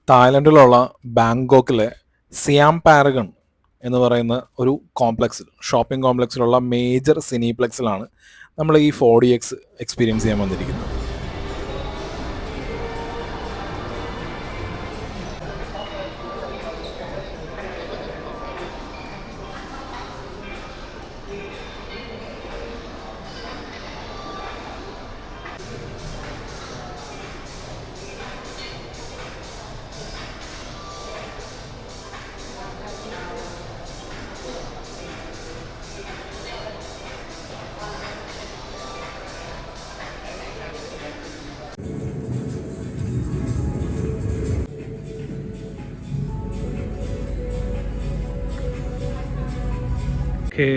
തായ്ലൻഡിലുള്ള ബാങ്കോക്കിലെ സിയാം പാരഗൺ എന്ന് പറയുന്ന ഒരു കോംപ്ലക്സിൽ ഷോപ്പിംഗ് കോംപ്ലക്സിലുള്ള മേജർ സിനിപ്ലെക്സിലാണ് നമ്മൾ ഈ 4DX എക്സ്പീരിയൻസ് ചെയ്യാൻ വന്നിരിക്കുന്നത്.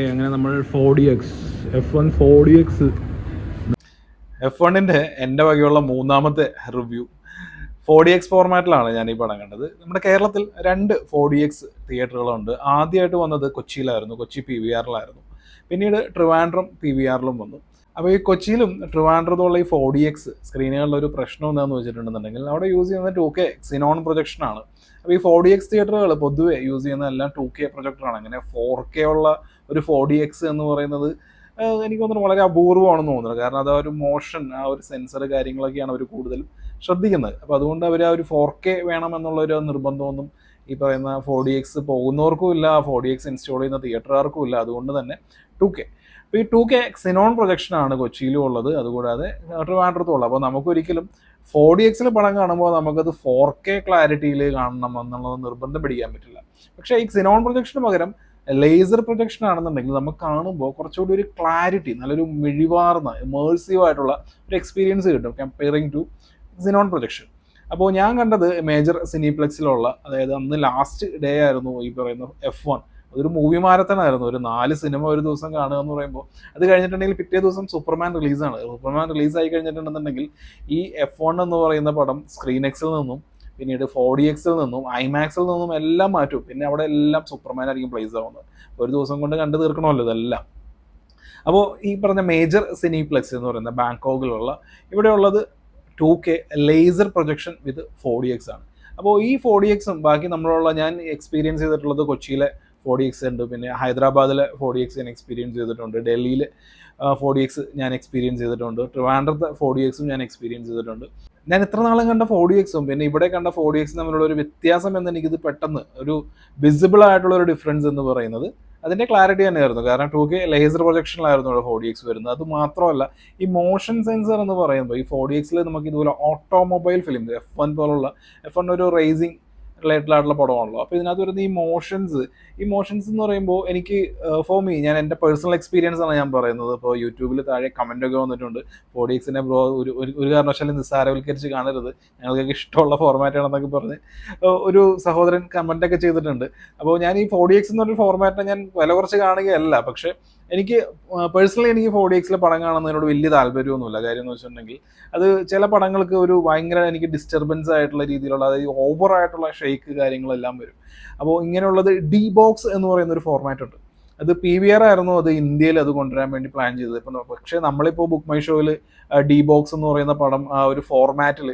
അങ്ങനെ നമ്മൾ 4DX F1 4DX F1-ൻ്റെ എൻ്റെ വകയുള്ള മൂന്നാമത്തെ റിവ്യൂ 4DX ഫോർമാറ്റിലാണ് ഞാൻ ഈ പടം കണ്ടത്. നമ്മുടെ കേരളത്തിൽ 2 4DX തിയേറ്ററുകളുണ്ട്. ആദ്യമായിട്ട് വന്നത് കൊച്ചിയിലായിരുന്നു, കൊച്ചി PVR-ലായിരുന്നു. പിന്നീട് ട്രിവാൻഡ്രം PVR-ലും വന്നു. അപ്പോൾ ഈ കൊച്ചിയിലും ട്രിവാൻഡ്രത്തുള്ള ഈ 4DX സ്ക്രീനുകളിൽ ഒരു പ്രശ്നം എന്താണെന്ന് വെച്ചിട്ടുണ്ടെന്നുണ്ടെങ്കിൽ അവിടെ യൂസ് ചെയ്യുന്നത് 2K സിനോൺ പ്രൊജക്ഷനാണ്. അപ്പോൾ ഈ 4DX തിയേറ്ററുകൾ പൊതുവെ യൂസ് ചെയ്യുന്ന എല്ലാം 2K പ്രൊജക്ടറാണ്. അങ്ങനെ 4K ഉള്ള ഒരു 4DX എന്ന് പറയുന്നത് എനിക്ക് തോന്നുന്നു വളരെ അപൂർവമാണെന്ന് തോന്നുന്നത്. കാരണം അത് ആ ഒരു മോഷൻ, ആ ഒരു സെൻസർ കാര്യങ്ങളൊക്കെയാണ് അവർ കൂടുതലും ശ്രദ്ധിക്കുന്നത്. അപ്പോൾ അതുകൊണ്ട് അവർ ആ ഒരു 4K വേണമെന്നുള്ളൊരു നിർബന്ധമൊന്നും ഈ പറയുന്ന 4DX പോകുന്നവർക്കും ഇല്ല, 4DX ഇൻസ്റ്റാൾ ചെയ്യുന്ന തിയേറ്ററുകാർക്കും ഇല്ല. അതുകൊണ്ട് തന്നെ 2K. അപ്പോൾ ഈ 2K സിനോൺ പ്രൊജക്ഷനാണ് കൊച്ചിയിലും ഉള്ളത്, അതുകൂടാതെ ട്രിവാൻഡ്രത്തും ഉള്ളത്. അപ്പോൾ നമുക്കൊരിക്കലും 4DX പടം കാണുമ്പോൾ നമുക്കത് 4K ക്ലാരിറ്റിയിൽ കാണണം എന്നുള്ളത് നിർബന്ധം പിടിക്കാൻ പറ്റില്ല. പക്ഷേ ഈ സിനോൺ പ്രൊജക്ഷന് പകരം ലേസർ പ്രൊജക്ഷൻ ആണെന്നുണ്ടെങ്കിൽ നമുക്ക് കാണുമ്പോൾ കുറച്ചുകൂടി ഒരു ക്ലാരിറ്റി, നല്ലൊരു മിഴിവാർന്ന ഇമേഴ്സീവ് ആയിട്ടുള്ള ഒരു എക്സ്പീരിയൻസ് കിട്ടും കമ്പയറിങ് ടു സിനോൺ പ്രൊജക്ഷൻ. അപ്പോൾ ഞാൻ കണ്ടത് മേജർ സിനിപ്ലെക്സിലുള്ള, അതായത് അന്ന് ലാസ്റ്റ് ഡേ ആയിരുന്നു ഈ പറയുന്ന F1. അതൊരു മൂവി മാരത്തണായിരുന്നു. ഒരു 4 സിനിമ ഒരു ദിവസം കാണുക എന്ന് പറയുമ്പോൾ, അത് കഴിഞ്ഞിട്ടുണ്ടെങ്കിൽ പിറ്റേ ദിവസം സൂപ്പർമാൻ റിലീസാണ്. സൂപ്പർമാൻ റിലീസായി കഴിഞ്ഞിട്ടുണ്ടെന്നുണ്ടെങ്കിൽ ഈ F1 എന്ന് പറയുന്ന പടം സ്ക്രീനെക്സിൽ നിന്നും പിന്നീട് 4DX-ൽ നിന്നും IMAX-ൽ നിന്നും എല്ലാം മാറ്റും. പിന്നെ അവിടെ എല്ലാം സൂപ്പർമാൻ ആയിരിക്കും പ്ലേസ് ആവുന്നത്. ഒരു ദിവസം കൊണ്ട് കണ്ടു തീർക്കണമല്ലോ ഇതെല്ലാം. അപ്പോൾ ഈ പറഞ്ഞ മേജർ സിനിപ്ലെക്സ് എന്ന് പറയുന്ന ബാങ്കോക്കിലുള്ള ഇവിടെയുള്ളത് 2K ലേസർ പ്രൊജക്ഷൻ വിത്ത് 4DX ആണ്. അപ്പോൾ ഈ 4DX-ഉം ബാക്കി നമ്മളുള്ള ഞാൻ എക്സ്പീരിയൻസ് ചെയ്തിട്ടുള്ളത് കൊച്ചിയിലെ 4DX ഉണ്ട്, പിന്നെ ഹൈദരാബാദിലെ 4DX ഞാൻ എക്സ്പീരിയൻസ് ചെയ്തിട്ടുണ്ട്, ഡൽഹിയിൽ 4DX ഞാൻ എക്സ്പീരിയൻസ് ചെയ്തിട്ടുണ്ട്, ട്രിവാൻഡ്രത്തെ 4DX-ഉം ഞാൻ എക്സ്പീരിയൻസ് ചെയ്തിട്ടുണ്ട്. ഞാൻ ഇത്ര നാളും കണ്ട 4DX-ഉം പിന്നെ ഇവിടെ കണ്ട 4DX-ഉം തമ്മിലുള്ള ഒരു വ്യത്യാസം എന്ന് എനിക്കിത് പെട്ടെന്ന് ഒരു വിസിബിൾ ആയിട്ടുള്ള ഒരു ഡിഫറൻസ് എന്ന് പറയുന്നത് അതിൻ്റെ ക്ലാരിറ്റി തന്നെയായിരുന്നു. കാരണം 2K ലേസർ പ്രൊജക്ഷനിലായിരുന്നു ഇവിടെ 4DX വരുന്നത്. അത് മാത്രമല്ല, ഈ മോഷൻ സെൻസർ എന്ന് പറയുമ്പോൾ ഈ 4DX-ൽ നമുക്ക് ഇതുപോലെ ഓട്ടോമൊബൈൽ ഫിലിം F1 പോലുള്ള, F1 ഒരു റേസിംഗ് റിലേറ്റഡ് ആയിട്ടുള്ള പടമാണല്ലോ. അപ്പോൾ ഇതിനകത്ത് വരുന്ന ഈ മോഷൻസ് എന്ന് പറയുമ്പോൾ എനിക്ക് ഫോർ മീ, ഞാൻ എൻ്റെ പേഴ്സണൽ എക്സ്പീരിയൻസ് ആണ് ഞാൻ പറയുന്നത്. ഇപ്പോൾ യൂട്യൂബിൽ താഴെ കമൻറ്റൊക്കെ വന്നിട്ടുണ്ട്, 4DX-നെ ബ്രോ ഒരു കാരണവശാലും നിസ്സാരവൽക്കരിച്ച് കാണരുത്, ഞങ്ങൾക്കൊക്കെ ഇഷ്ടമുള്ള ഫോർമാറ്റാണെന്നൊക്കെ പറഞ്ഞ് ഒരു സഹോദരൻ കമൻറ്റൊക്കെ ചെയ്തിട്ടുണ്ട്. അപ്പോൾ ഞാൻ ഈ 4DX എന്നൊരു ഫോർമാറ്റിനെ ഞാൻ വില കുറച്ച് കാണുകയല്ല. പക്ഷേ എനിക്ക് പേഴ്സണലി എനിക്ക് 4DX-ലെ പടം കാണുന്നതിനോട് വലിയ താല്പര്യമൊന്നുമില്ല. കാര്യം എന്ന് വെച്ചിട്ടുണ്ടെങ്കിൽ അത് ചില പടങ്ങൾക്ക് ഒരു ഭയങ്കര എനിക്ക് ഡിസ്റ്റർബൻസ് ആയിട്ടുള്ള രീതിയിലുള്ള, അതായത് ഓവറായിട്ടുള്ള ഷെയ്ക്ക് കാര്യങ്ങളെല്ലാം വരും. അപ്പോൾ ഇങ്ങനെയുള്ളത് D-BOX എന്ന് പറയുന്ന ഒരു ഫോർമാറ്റ് ഉണ്ട്. അത് PVR ആയിരുന്നു അത് ഇന്ത്യയിൽ അത് കൊണ്ടുവരാൻ വേണ്ടി പ്ലാൻ ചെയ്തത്. ഇപ്പം പക്ഷേ നമ്മളിപ്പോൾ ബുക്ക് മൈ ഷോയിൽ D-BOX എന്ന് പറയുന്ന പടം ആ ഒരു ഫോർമാറ്റിൽ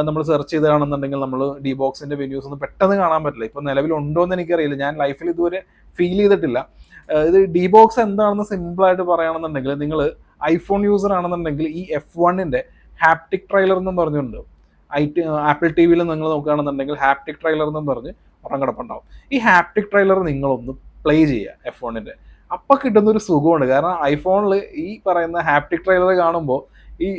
നമ്മൾ സെർച്ച് ചെയ്താണെന്നുണ്ടെങ്കിൽ നമ്മൾ D-BOX-ൻ്റെ വെന്യൂസ് ഒന്നും പെട്ടെന്ന് കാണാൻ പറ്റില്ല. ഇപ്പം നിലവിലുണ്ടോ എന്ന് എനിക്കറിയില്ല, ഞാൻ ലൈഫിൽ ഇതുവരെ ഫീൽ ചെയ്തിട്ടില്ല. ഇത് D-BOX എന്താണെന്ന് സിമ്പിളായിട്ട് പറയുകയാണെന്നുണ്ടെങ്കിൽ, നിങ്ങൾ ഐഫോൺ യൂസർ ആണെന്നുണ്ടെങ്കിൽ ഈ F1-ൻ്റെ ഹാപ്റ്റിക് ട്രെയിലർ എന്നും പറഞ്ഞിട്ടുണ്ട്. ആപ്പിൾ TV-യിൽ നിങ്ങൾ നോക്കുകയാണെന്നുണ്ടെങ്കിൽ ഹാപ്റ്റിക് ട്രെയിലർ എന്നും പറഞ്ഞ് ഒരെണ്ണം കിടപ്പുണ്ടാവും. ഈ ഹാപ്റ്റിക് ട്രെയിലർ നിങ്ങളൊന്ന് പ്ലേ ചെയ്യുക F1-ൻ്റെ, അപ്പം കിട്ടുന്നൊരു സുഖമുണ്ട്. കാരണം ഐഫോണിൽ ഈ പറയുന്ന ഹാപ്റ്റിക് ട്രെയിലർ കാണുമ്പോൾ ഈ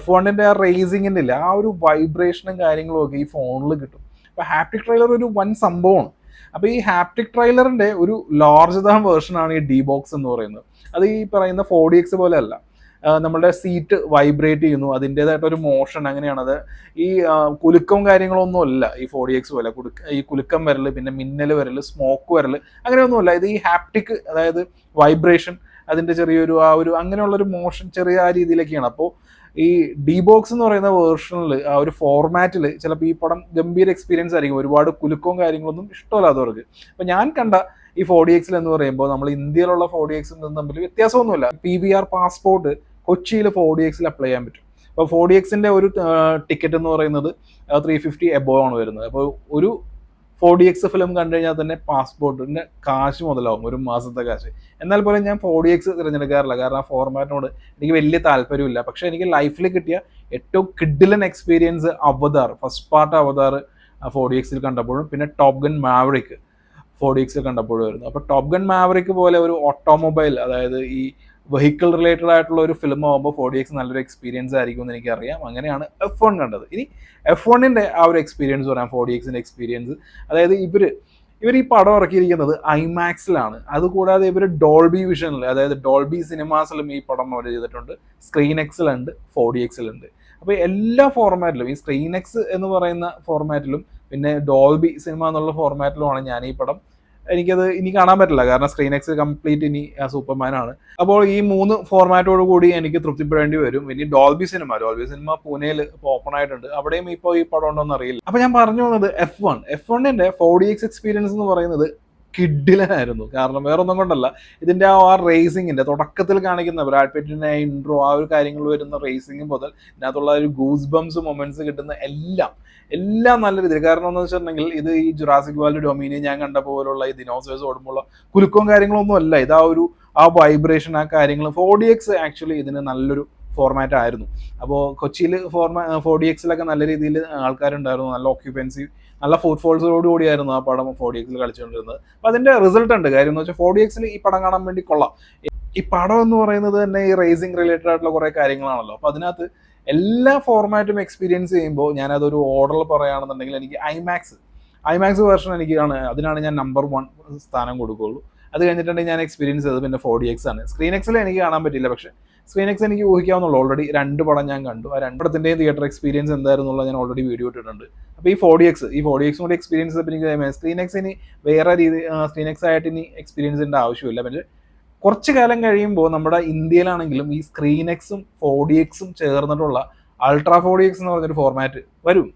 F1-ൻ്റെ ആ റേസിങ്ങിൻ്റെ ഇല്ല, ആ ഒരു വൈബ്രേഷനും കാര്യങ്ങളും ഒക്കെ ഈ ഫോണിൽ കിട്ടും. അപ്പോൾ ഹാപ്റ്റിക് ട്രെയിലർ ഒരു വൻ സംഭവമാണ്. അപ്പോൾ ഈ ഹാപ്റ്റിക് ട്രെയിലറിൻ്റെ ഒരു ലാർജ് ദാൻ വേർഷനാണ് ഈ D-BOX എന്ന് പറയുന്നത്. അത് ഈ പറയുന്ന 4DX പോലെ അല്ല. നമ്മുടെ സീറ്റ് വൈബ്രേറ്റ് ചെയ്യുന്നു, അതിൻ്റേതായിട്ടൊരു മോഷൻ അങ്ങനെയാണത്. ഈ കുലുക്കവും കാര്യങ്ങളൊന്നും അല്ല ഈ 4DX പോലെ. ഈ കുലുക്കം വരൽ, പിന്നെ മിന്നൽ വരൽ, സ്മോക്ക് വരൽ, അങ്ങനെയൊന്നുമല്ല. ഇത് ഈ ഹാപ്റ്റിക്, അതായത് വൈബ്രേഷൻ, അതിൻ്റെ ചെറിയൊരു ആ ഒരു അങ്ങനെയുള്ളൊരു മോഷൻ ചെറിയ ആ രീതിയിലൊക്കെയാണ്. അപ്പോൾ ഈ D-BOX എന്ന് പറയുന്ന വേർഷനിൽ ആ ഒരു ഫോർമാറ്റിൽ ചിലപ്പോൾ ഈ പടം ഗംഭീര എക്സ്പീരിയൻസ് ആയിരിക്കും. ഒരുപാട് കുലുക്കവും കാര്യങ്ങളൊന്നും ഇഷ്ടമല്ലാത്തവർക്ക്. അപ്പോൾ ഞാൻ കണ്ട ഈ 4DX എന്ന് പറയുമ്പോൾ നമ്മൾ ഇന്ത്യയിലുള്ള 4DX തമ്മിൽ വ്യത്യാസമൊന്നുമില്ല. PVR പാസ്പോർട്ട് കൊച്ചിയിൽ 4DX അപ്ലൈ ചെയ്യാൻ പറ്റും. അപ്പോൾ 4DXന്റെ ഒരു ടിക്കറ്റ് എന്ന് പറയുന്നത് 350 എബോ ആണ് വരുന്നത്. അപ്പോൾ ഒരു 4DX ഫിലിം കണ്ടു കഴിഞ്ഞാൽ തന്നെ പാസ്പോർട്ടിൻ്റെ കാശ് മുതലാവും, ഒരു മാസത്തെ കാശ്. എന്നാൽ പോലും ഞാൻ 4DX തിരഞ്ഞെടുക്കാറില്ല, കാരണം ആ ഫോർമാറ്റിനോട് എനിക്ക് വലിയ താല്പര്യമില്ല. പക്ഷേ എനിക്ക് ലൈഫിൽ കിട്ടിയ ഏറ്റവും കിഡിലൻ എക്സ്പീരിയൻസ് അവതാർ, ഫസ്റ്റ് പാർട്ട് അവതാർ 4DXൽ കണ്ടപ്പോഴും പിന്നെ ടോപ്പ് ഗൺ മാവറിക് 4DXൽ കണ്ടപ്പോഴും വരുന്നു. അപ്പോൾ ടോപ്പ് ഗൺ മാവറിക് പോലെ ഒരു ഓട്ടോമൊബൈൽ, അതായത് ഈ വെഹിക്കിൾ റിലേറ്റഡ് ആയിട്ടുള്ള ഒരു ഫിലിം ആകുമ്പോൾ 4DX നല്ലൊരു എക്സ്പീരിയൻസ് ആയിരിക്കും എന്ന് എനിക്കറിയാം. അങ്ങനെയാണ് F1 കണ്ടത്. ഇനി F1ൻ്റെ ആ ഒരു എക്സ്പീരിയൻസ് പറയാം, 4DXൻ്റെ എക്സ്പീരിയൻസ്. അതായത് ഇവർ ഈ പടം ഇറക്കിയിരിക്കുന്നത് ഐമാക്സിലാണ്. അതുകൂടാതെ ഇവർ ഡോൾബി വിഷനിൽ, അതായത് ഡോൾബി സിനിമാസിലും ഈ പടം അവർ ചെയ്തിട്ടുണ്ട്. സ്ക്രീൻ എക്സിലുണ്ട്, 4DXലുണ്ട്. അപ്പോൾ എല്ലാ ഫോർമാറ്റിലും, ഈ സ്ക്രീൻ എക്സ് എന്ന് പറയുന്ന ഫോർമാറ്റിലും പിന്നെ ഡോൾബി സിനിമ എന്നുള്ള ഫോർമാറ്റിലുമാണ് ഞാൻ ഈ പടം, എനിക്കത് ഇനി കാണാൻ പറ്റില്ല, കാരണം സ്ക്രീൻ എക്സ് കംപ്ലീറ്റ് ഇനി സൂപ്പർമാനാണ്. അപ്പോൾ ഈ 3 ഫോർമാറ്റോട് കൂടി എനിക്ക് തൃപ്തിപ്പെടേണ്ടി വരും. ഇനി ഡോൾബി സിനിമ പൂനെയിൽ ഇപ്പോൾ ഓപ്പൺ ആയിട്ടുണ്ട്, അവിടെയും ഇപ്പോൾ ഈ പടം ഉണ്ടോന്ന് അറിയില്ല. അപ്പോൾ ഞാൻ പറഞ്ഞു വന്നത് F1ന്റെ 4DX എക്സ്പീരിയൻസ് എന്ന് പറയുന്നത് കിഡിലനായിരുന്നു. കാരണം വേറൊന്നും കൊണ്ടല്ല, ഇതിൻ്റെ ആ റേസിങ്ങിൻ്റെ തുടക്കത്തിൽ കാണിക്കുന്ന ബ്രാഡ് പിറ്റിൻ്റെ ഇൻട്രോ, ആ ഒരു കാര്യങ്ങൾ വരുന്ന റേസിംഗ് മുതൽ ഇതിനകത്തുള്ള ഒരു ഗൂസ് ബംസ് മൊമെന്റ്സ് കിട്ടുന്ന എല്ലാം നല്ല രീതിയിൽ. കാരണം എന്ന് വെച്ചിട്ടുണ്ടെങ്കിൽ ഇത് ഈ ജുറാസിക് വേൾഡ് ഡൊമീനിയൻ ഞാൻ കണ്ട പോലുള്ള ഈ ദിനോസേഴ്സ് ഓടുമ്പോൾ കുലുക്കവും കാര്യങ്ങളൊന്നും അല്ല, ഇത് ആ വൈബ്രേഷൻ, ആ കാര്യങ്ങൾ 4DX ആക്ച്വലി ഇതിന് നല്ലൊരു ഫോർമാറ്റ് ആയിരുന്നു. അപ്പോൾ കൊച്ചിയിൽ 4DXലൊക്കെ നല്ല രീതിയിൽ ആൾക്കാരുണ്ടായിരുന്നു, നല്ല ഓക്യുപ്പൻസി, നല്ല ഫുട്ഫോൾസോട് കൂടിയായിരുന്നു ആ പടം 4DXൽ കളിച്ചുകൊണ്ടിരുന്നത്. അപ്പോൾ അതിൻ്റെ റിസൾട്ട് ഉണ്ട്. കാര്യം എന്ന് വെച്ചാൽ 4DXൽ ഈ പടം കാണാൻ വേണ്ടി കൊള്ളാം. ഈ പടം എന്ന് പറയുന്നത് തന്നെ ഈ റേസിംഗ് റിലേറ്റഡ് ആയിട്ടുള്ള കുറേ കാര്യങ്ങളാണല്ലോ. അപ്പോൾ അതിനകത്ത് എല്ലാ ഫോർമാറ്റും എക്സ്പീരിയൻസ് ചെയ്യുമ്പോൾ ഞാനതൊരു ഓർഡറിൽ പറയുകയാണെന്നുണ്ടെങ്കിൽ എനിക്ക് ഐമാക്സ് വേർഷൻ അതിനാണ് ഞാൻ നമ്പർ 1 സ്ഥാനം കൊടുക്കുകയുള്ളൂ. അത് കഴിഞ്ഞിട്ടുണ്ടെങ്കിൽ ഞാൻ എക്സ്പീരിയൻസ് ചെയ്തത് പിന്നെ 4DX ആണ്. സ്ക്രീൻ എക്സിൽ എനിക്ക് കാണാൻ പറ്റില്ല, പക്ഷേ സ്ക്രീൻ എക്സ് എനിക്ക് ഊഹിക്കാവുന്നുള്ളൂ. ഓൾറെഡി 2 പടം ഞാൻ കണ്ടു. ആ 2 പടത്തിൻ്റെയും തിയേറ്റർ എക്സ്പീരിയൻസ് എന്തായിരുന്നുള്ള ഞാൻ ഓൾറെഡി വീഡിയോ ഇട്ടിട്ടുണ്ട്. അപ്പോൾ ഈ 4DX കൂടി എക്സ്പീരിയൻസ് ചെയ്തപ്പോൾ എനിക്ക് സ്ക്രീൻ എക്സ് ഇനി വേറെ സ്ക്രീൻ എക്സ് ആയിട്ട് ഇനി എക്സ്പീരിയൻസിൻ്റെ ആവശ്യമില്ല. പിന്നെ കുറച്ച് കാലം കഴിയുമ്പോൾ നമ്മുടെ ഇന്ത്യയിലാണെങ്കിലും ഈ സ്ക്രീൻ എക്സും 4DXും ചേർന്നിട്ടുള്ള അൾട്രാ 4DX എന്ന് പറഞ്ഞൊരു ഫോർമാറ്റ്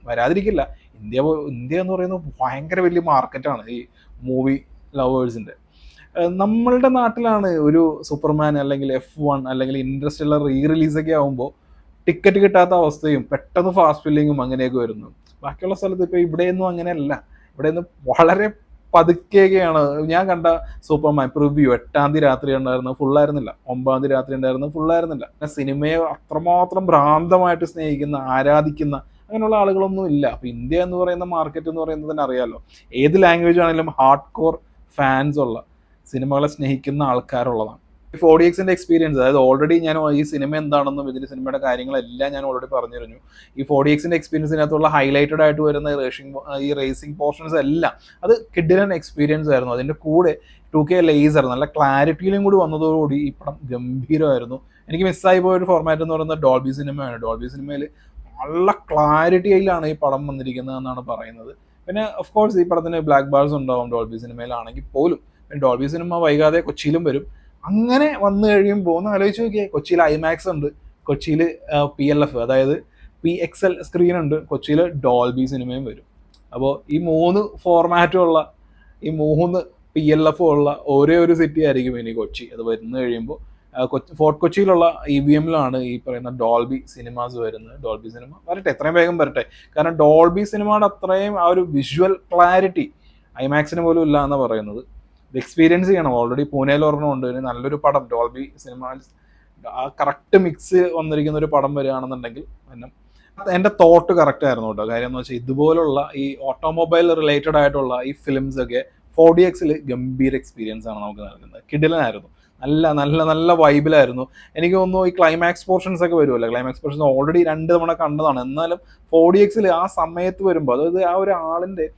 വരാതിരിക്കില്ല. ഇന്ത്യ എന്ന് പറയുന്നത് ഭയങ്കര വലിയ മാർക്കറ്റാണ് ഈ മൂവി ലവേഴ്സിൻ്റെ. നമ്മളുടെ നാട്ടിലാണ് ഒരു സൂപ്പർമാൻ അല്ലെങ്കിൽ F1 അല്ലെങ്കിൽ ഇൻട്രസ്റ്റെല്ലർ റിലീസൊക്കെ ആകുമ്പോൾ ടിക്കറ്റ് കിട്ടാത്ത അവസ്ഥയും പെട്ടെന്ന് ഫാസ്റ്റ് ഫില്ലിങ്ങും അങ്ങനെയൊക്കെ വരുന്നു. ബാക്കിയുള്ള സ്ഥലത്ത് ഇപ്പോൾ ഇവിടെയൊന്നും അങ്ങനെയല്ല. ഇവിടെയൊന്നും വളരെ പതുക്കെയൊക്കെയാണ്. ഞാൻ കണ്ട സൂപ്പർമാൻ പ്രിവ്യൂ 8-ാം തീയതി രാത്രി ഉണ്ടായിരുന്നു, ഫുള്ളായിരുന്നില്ല. 9-ാം തീയതി രാത്രി ഉണ്ടായിരുന്നു, ഫുള്ളായിരുന്നില്ല. സിനിമയെ അത്രമാത്രം ഭ്രാന്തമായിട്ട് സ്നേഹിക്കുന്ന, ആരാധിക്കുന്ന അങ്ങനെയുള്ള ആളുകളൊന്നും ഇല്ല. അപ്പോൾ ഇന്ത്യ എന്ന് പറയുന്ന മാർക്കറ്റ് എന്ന് പറയുന്നത് തന്നെ അറിയാമല്ലോ, ഏത് ലാംഗ്വേജ് ആണെങ്കിലും ഹാർഡ് കോർ ഫാൻസ് ഉള്ള, സിനിമകളെ സ്നേഹിക്കുന്ന ആൾക്കാരുള്ളതാണ്. 4DXന്റെ എക്സ്പീരിയൻസ്, അതായത് ഓൾറെഡി ഞാൻ ഈ സിനിമ എന്താണെന്നും ഇതിൻ്റെ സിനിമയുടെ കാര്യങ്ങളെല്ലാം ഞാൻ ഓൾറെഡി പറഞ്ഞിരുന്നു. ഈ 4DXന്റെ എക്സ്പീരിയൻസിനകത്തുള്ള ഹൈലൈറ്റഡ് ആയിട്ട് വരുന്ന ഈ റേസിംഗ് പോർഷൻസ് എല്ലാം അത് കിഡിലൻ എക്സ്പീരിയൻസ് ആയിരുന്നു. അതിൻ്റെ കൂടെ 2K ലേസർ നല്ല ക്ലാരിറ്റിയിലും കൂടി വന്നതോടുകൂടി ഈ പടം ഗംഭീരമായിരുന്നു. എനിക്ക് മിസ്സായി പോയൊരു ഫോർമാറ്റ് എന്ന് പറയുന്നത് ഡോൾബി സിനിമയാണ്. ഡോൾബി സിനിമയിൽ നല്ല ക്ലാരിറ്റിയിലാണ് ഈ പടം വന്നിരിക്കുന്നത് എന്നാണ് പറയുന്നത്. പിന്നെ ഓഫ് കോഴ്സ് ഈ പടത്തിന് ബ്ലാക്ക് ബാർസ് ഉണ്ടാവും ഡോൾബി സിനിമയിലാണെങ്കിൽ പോലും. ഡോൾബി സിനിമ വൈകാതെ കൊച്ചിയിലും വരും. അങ്ങനെ വന്നു കഴിയുമ്പോൾ ഒന്ന് ആലോചിച്ച് നോക്കിയേ, കൊച്ചിയിൽ ഐമാക്സ് ഉണ്ട്, കൊച്ചിയിൽ PLF അതായത് PXL സ്ക്രീൻ ഉണ്ട്, കൊച്ചിയിൽ ഡോൾബി സിനിമയും വരും. അപ്പോൾ ഈ 3 ഫോർമാറ്റും ഉള്ള, ഈ 3 PLF ഉള്ള ഒരേ ഒരു സിറ്റി ആയിരിക്കും ഇനി കൊച്ചി. അത് വരുന്നു കഴിയുമ്പോൾ ഫോർട്ട് കൊച്ചിയിലുള്ള EVMലാണ് ഈ പറയുന്ന ഡോൾബി സിനിമാസ് വരുന്നത്. ഡോൾബി സിനിമ വരട്ടെ, എത്രയും വേഗം വരട്ടെ. കാരണം ഡോൾബി സിനിമയുടെ അത്രയും ആ ഒരു വിഷ്വൽ ക്ലാരിറ്റി ഐമാക്സിന് പോലും ഇല്ല എന്നാണ് പറയുന്നത്. ഇത് എക്സ്പീരിയൻസ് ചെയ്യണം. ഓൾറെഡി പൂനെയിൽ ഒരെണ്ണമുണ്ട്, ഇനി നല്ലൊരു പടം ഡോൾബി സിനിമ ആ കറക്റ്റ് മിക്സ് വന്നിരിക്കുന്ന ഒരു പടം വരികയാണെന്നുണ്ടെങ്കിൽ പിന്നെ എൻ്റെ തോട്ട് കറക്റ്റ് ആയിരുന്നു കേട്ടോ. കാര്യം എന്ന് വെച്ചാൽ ഇതുപോലുള്ള ഈ ഓട്ടോമൊബൈൽ റിലേറ്റഡ് ആയിട്ടുള്ള ഈ ഫിലിംസ് ഒക്കെ 4DXൽ ഗംഭീര എക്സ്പീരിയൻസ് ആണ് നമുക്ക് നൽകുന്നത്. കിടിലനായിരുന്നു, നല്ല നല്ല നല്ല വൈബിലായിരുന്നു. എനിക്ക് തോന്നുന്നു ഈ ക്ലൈമാക്സ് പോർഷൻസ് ഒക്കെ വരുമല്ലോ, ക്ലൈമാക്സ് പോർഷൻസ് ഓൾറെഡി 2 തവണ കണ്ടതാണ്. എന്നാലും 4DXൽ ആ സമയത്ത് വരുമ്പോൾ, അതായത് ആ ഒരു ആളിൻ്റെ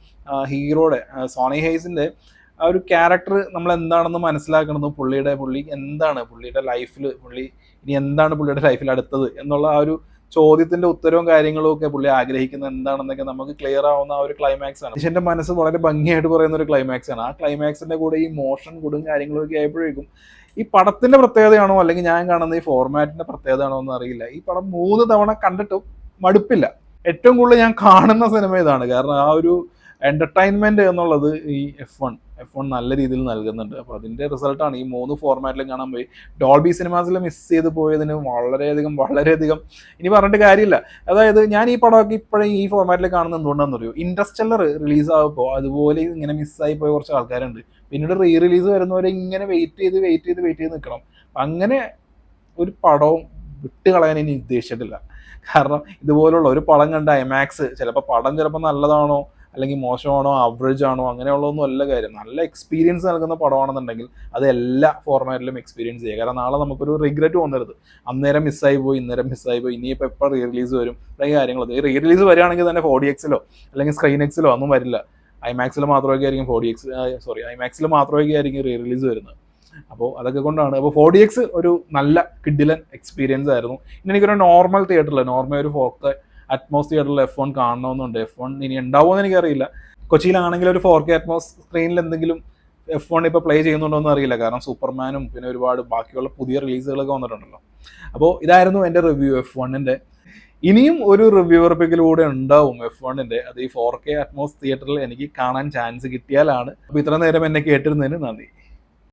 ഹീറോയുടെ സോണി ഹെയ്സിൻ്റെ ആ ഒരു ക്യാരക്ടർ നമ്മൾ എന്താണെന്ന് മനസ്സിലാക്കണത്, പുള്ളി എന്താണ് പുള്ളിയുടെ ലൈഫിൽ, ഇനി എന്താണ് പുള്ളിയുടെ ലൈഫിൽ അടുത്തത് എന്നുള്ള ആ ഒരു ചോദ്യത്തിന്റെ ഉത്തരവും കാര്യങ്ങളും ഒക്കെ പുള്ളി ആഗ്രഹിക്കുന്നത് എന്താണെന്നൊക്കെ നമുക്ക് ക്ലിയർ ആവുന്ന ആ ഒരു ക്ലൈമാക്സ് ആണ്. മനുഷ്യന്റെ മനസ്സ് വളരെ ഭംഗിയായിട്ട് പറയുന്ന ഒരു ക്ലൈമാക്സ് ആണ്. ആ ക്ലൈമാക്സിന്റെ കൂടെ ഈ മോഷൻ കൂടും കാര്യങ്ങളും ഒക്കെ ആയപ്പോഴേക്കും ഈ പടത്തിന്റെ പ്രത്യേകതയാണോ അല്ലെങ്കിൽ ഞാൻ കാണുന്ന ഈ ഫോർമാറ്റിന്റെ പ്രത്യേകതയാണോ എന്ന് അറിയില്ല, ഈ പടം 3 തവണ കണ്ടിട്ടും മടുപ്പില്ല. ഏറ്റവും കൂടുതൽ ഞാൻ കാണുന്ന സിനിമ ഇതാണ്. കാരണം ആ ഒരു എന്റർടൈൻമെന്റ് എന്നുള്ളത് ഈ F1 F1 നല്ല രീതിയിൽ നൽകുന്നുണ്ട്. അപ്പോൾ അതിൻ്റെ റിസൾട്ടാണ് ഈ 3 ഫോർമാറ്റിലും കാണാൻ പോയി. ഡോൾബി സിനിമാസിൽ മിസ് ചെയ്ത് പോയതിന് വളരെയധികം ഇനി പറഞ്ഞിട്ട് കാര്യമില്ല. അതായത് ഞാൻ ഈ പടമൊക്കെ ഇപ്പോഴും ഈ ഫോർമാറ്റിൽ കാണുന്നത് എന്തുകൊണ്ടാണെന്ന് അറിയോ, ഇൻറ്റർസ്റ്റെല്ലർ റിലീസ് ആകുമ്പോൾ അതുപോലെ ഇങ്ങനെ മിസ്സായി പോയ കുറച്ച് ആൾക്കാരുണ്ട്. പിന്നീട് റിലീസ് വരുന്നവരെ ഇങ്ങനെ വെയിറ്റ് ചെയ്ത് നിൽക്കണം. അങ്ങനെ ഒരു പടവും വിട്ടുകളയാൻ ഇനി ഉദ്ദേശിച്ചിട്ടില്ല. കാരണം ഇതുപോലുള്ള ഒരു പടം കണ്ട ഐമാക്സ് ചിലപ്പോൾ നല്ലതാണോ അല്ലെങ്കിൽ മോശമാണോ ആവറേജ് ആണോ അങ്ങനെയുള്ളതൊന്നും അല്ല കാര്യം. നല്ല എക്സ്പീരിയൻസ് നൽകുന്ന പടമാണെന്നുണ്ടെങ്കിൽ അത് എല്ലാ ഫോർമാറ്റിലും എക്സ്പീരിയൻസ് ചെയ്യുക. കാരണം നാളെ നമുക്കൊരു റിഗ്രറ്റ് തോന്നരുത്, അന്നേരം മിസ്സായി പോയി ഇനിയിപ്പോൾ എപ്പോൾ റിലീസ് വരും ഈ കാര്യങ്ങളൊന്നും. ഈ റിലീസ് വരികയാണെങ്കിൽ തന്നെ 4DXലോ അല്ലെങ്കിൽ സ്ക്രീൻ എക്സിലോ ഒന്നും വരില്ല. ഐമാക്സിൽ മാത്രമൊക്കെ ആയിരിക്കും ഐമാക്സിൽ മാത്രമൊക്കെ ആയിരിക്കും റിലീസ് വരുന്നത്. അപ്പോൾ അതൊക്കെ കൊണ്ടാണ്. അപ്പോൾ 4DX ഒരു നല്ല കിഡിലൻ എക്സ്പീരിയൻസ് ആയിരുന്നു. ഇനി എനിക്കൊരു നോർമൽ ഒരു 4K അറ്റ്മോസ് തിയേറ്ററിൽ F1 കാണണമെന്നുണ്ട്. F1 ഇനി ഉണ്ടാവുമോ എന്ന് എനിക്കറിയില്ല. കൊച്ചിയിലാണെങ്കിൽ ഒരു 4K അറ്റ്മോസ് സ്ക്രീനിൽ എന്തെങ്കിലും F1 ഇപ്പോൾ പ്ലേ ചെയ്യുന്നുണ്ടോ എന്ന് അറിയില്ല. കാരണം സൂപ്പർമാനും പിന്നെ ഒരുപാട് ബാക്കിയുള്ള പുതിയ റിലീസുകളൊക്കെ വന്നിട്ടുണ്ടല്ലോ. അപ്പോൾ ഇതായിരുന്നു എൻ്റെ റിവ്യൂ F1-ൻ്റെ. ഇനിയും ഒരു റിവ്യൂ ഉറപ്പിക്കലൂടെ ഉണ്ടാവും F1-ൻ്റെ. അത് ഈ 4K അറ്റ്മോസ് തിയേറ്ററിൽ എനിക്ക് കാണാൻ ചാൻസ് കിട്ടിയാലാണ്. അപ്പോൾ ഇത്ര നേരം എന്നെ കേട്ടിരുന്നതിന് നന്ദി.